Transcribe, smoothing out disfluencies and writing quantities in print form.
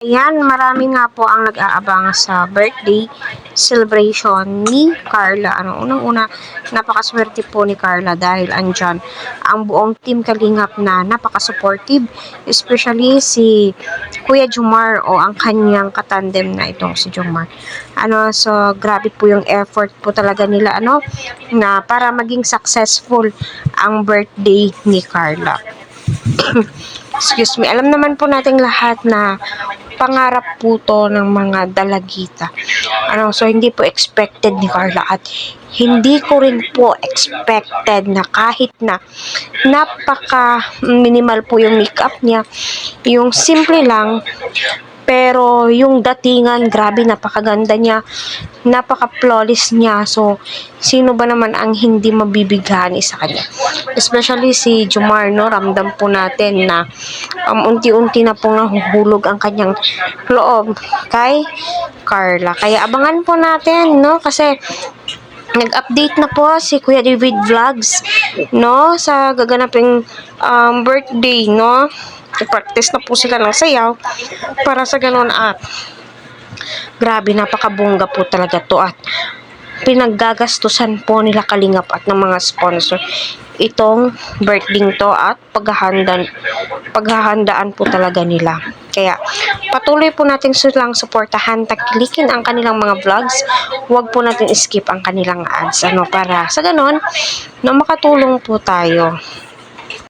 Ayan, marami nga po ang nag-aabang sa birthday celebration ni Carla. Unang-una, napakaswerte po ni Carla dahil andyan ang buong team Kalingap na napaka-supportive, especially si Kuya Jomar o ang kanyang katandem na itong si Jomar. So grabe po yung effort po talaga nila na para maging successful ang birthday ni Carla. Excuse me. Alam naman po nating lahat na pangarap po to ng mga dalagita. So hindi po expected ni Carla at hindi ko rin po expected na kahit na napaka minimal po yung makeup niya, yung simple lang, pero yung datingan, grabe, napakaganda niya, napaka-flawless niya. So, sino ba naman ang hindi mabibighani sa kanya? Especially si Jomar, ramdam po natin na unti-unti na pong nahuhulog ang kanyang loob kay Carla. Kaya abangan po natin, kasi nag-update na po si Kuya David Vlogs, sa gaganaping birthday, I-practice na po sila ng sayaw para sa ganun at grabe, napakabongga po talaga to at pinaggagastusan po nila Kalingap at ng mga sponsor itong birthday to at paghahandaan po talaga nila. Kaya patuloy po natin silang suportahan, taklikin ang kanilang mga vlogs, huwag po natin skip ang kanilang ads para sa ganon na makatulong po tayo.